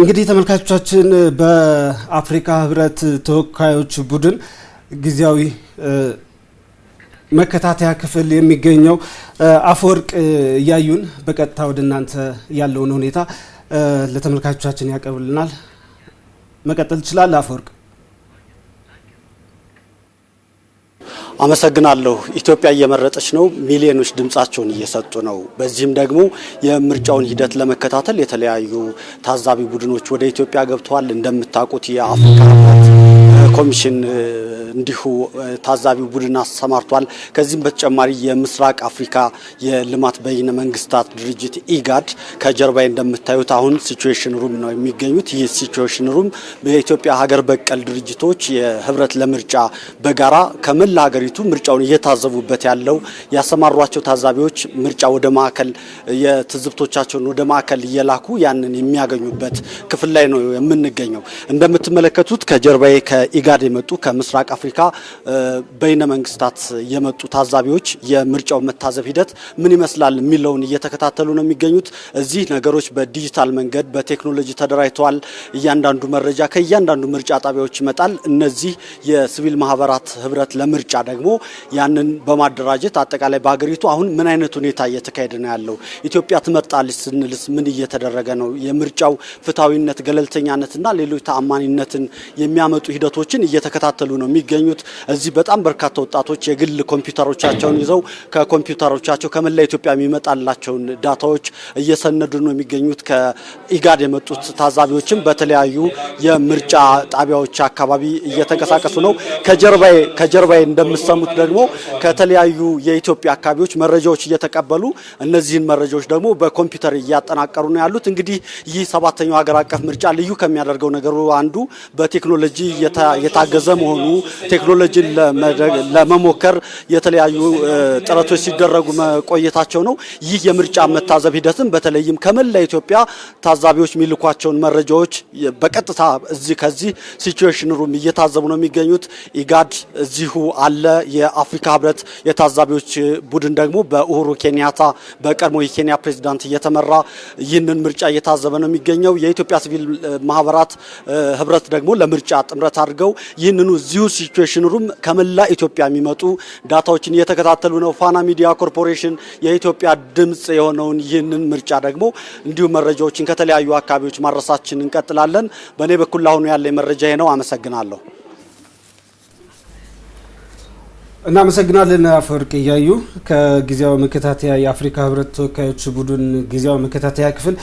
እንግዲህ ተመልካቾቻችን በአፍሪካ ህብረት ተወካዮች ቡድን ጊዜያዊ መከታተያ ክፍል የሚገኘው አፈወርቅ እያዩን በቀጥታ ወደ እናንተ ያለውን ሁኔታ ለተመልካቾቻችን ያቀርብልናል። መቀጠል ይችላል አፈወርቅ። አመሰግናለሁ። ኢትዮጵያ እየመረጠች ነው። ሚሊዮኖች ድምጻቸውን እየሰጡ ነው። በዚህም ደግሞ የምርጫውን ሂደት ለመከታተል የተለያዩ ታዛቢ ቡድኖች ወደ ኢትዮጵያ ገብተዋል። እንደምታውቁት የአፍሪካ ህብረት ኮሚሽን እንዲሁ ታዛቢ ቡድን አሰማርቷል። ከዚህም በተጨማሪ የምስራቅ አፍሪካ የልማት በይነ መንግስታት ድርጅት ኢጋድ ከጀርባዬ እንደምታዩት አሁን ሲቹዌሽን ሩም ነው የሚገኙት። ይህ ሲቹዌሽን ሩም በኢትዮጵያ ሀገር በቀል ድርጅቶች የህብረት ለምርጫ በጋራ ከመላ ሀገሪቱ ምርጫውን እየታዘቡበት ያለው ያሰማሯቸው ታዛቢዎች ምርጫ ወደ ማዕከል የትዝብቶቻቸውን ወደ ማዕከል እየላኩ ያንን የሚያገኙበት ክፍል ላይ ነው የምንገኘው። እንደምትመለከቱት ከጀርባዬ ከኢጋድ የመጡ ከምስራቅ አፍሪካ በይነ መንግስታት የመጡ ታዛቢዎች የምርጫው መታዘብ ሂደት ምን ይመስላል የሚለውን እየተከታተሉ ነው የሚገኙት። እዚህ ነገሮች በዲጂታል መንገድ በቴክኖሎጂ ተደራጅተዋል። እያንዳንዱ መረጃ ከእያንዳንዱ ምርጫ ጣቢያዎች ይመጣል። እነዚህ የሲቪል ማህበራት ህብረት ለምርጫ ደግሞ ያንን በማደራጀት አጠቃላይ በሀገሪቱ አሁን ምን አይነት ሁኔታ እየተካሄደ ነው ያለው፣ ኢትዮጵያ ትመርጣለች ስንልስ ምን እየተደረገ ነው፣ የምርጫው ፍትሐዊነት፣ ገለልተኛነትና ሌሎች ተአማኒነትን የሚያመጡ ሂደቶችን እየተከታተሉ ነው የሚገኙት። እዚህ በጣም በርካታ ወጣቶች የግል ኮምፒውተሮቻቸውን ይዘው ከኮምፒውተሮቻቸው ከመላ ኢትዮጵያ የሚመጣላቸውን ዳታዎች እየሰነዱ ነው የሚገኙት። ከኢጋድ የመጡት ታዛቢዎችም በተለያዩ የምርጫ ጣቢያዎች አካባቢ እየተንቀሳቀሱ ነው። ከጀርባዬ እንደምትሰሙት ደግሞ ከተለያዩ የኢትዮጵያ አካባቢዎች መረጃዎች እየተቀበሉ እነዚህን መረጃዎች ደግሞ በኮምፒውተር እያጠናቀሩ ነው ያሉት። እንግዲህ ይህ ሰባተኛው ሀገር አቀፍ ምርጫ ልዩ ከሚያደርገው ነገሩ አንዱ በቴክኖሎጂ የታገዘ መሆኑ፣ ቴክኖሎጂን ለመሞከር የተለያዩ ጥረቶች ሲደረጉ መቆየታቸው ነው። ይህ የምርጫ መታዘብ ሂደትም በተለይም ከመላ ኢትዮጵያ ታዛቢዎች የሚልኳቸውን መረጃዎች በቀጥታ ከዚህ ሲቹዌሽን ሩም እየታዘቡ ነው የሚገኙት። ኢጋድ እዚሁ አለ። የአፍሪካ ህብረት የታዛቢዎች ቡድን ደግሞ በኡሁሩ ኬንያታ በቀድሞ የኬንያ ፕሬዚዳንት እየተመራ ይህንን ምርጫ እየታዘበ ነው የሚገኘው። የኢትዮጵያ ሲቪል ማህበራት ህብረት ደግሞ ለምርጫ ጥምረት አድርገው ይህንኑ እዚሁ ሲቹዌሽን ሩም ከመላ ኢትዮጵያ የሚመጡ ዳታዎችን እየተከታተሉ ነው። ፋና ሚዲያ ኮርፖሬሽን የኢትዮጵያ ድምጽ የሆነውን ይህንን ምርጫ ደግሞ እንዲሁ መረጃዎችን ከተለያዩ አካባቢዎች ማድረሳችን እንቀጥላለን። በእኔ በኩል አሁኑ ያለ መረጃ ነው። አመሰግናለሁ። እናመሰግናለን አፈወርቅ እያዩ ከጊዜያዊ መከታተያ የአፍሪካ ህብረት ተወካዮች ቡድን ጊዜያዊ መከታተያ ክፍል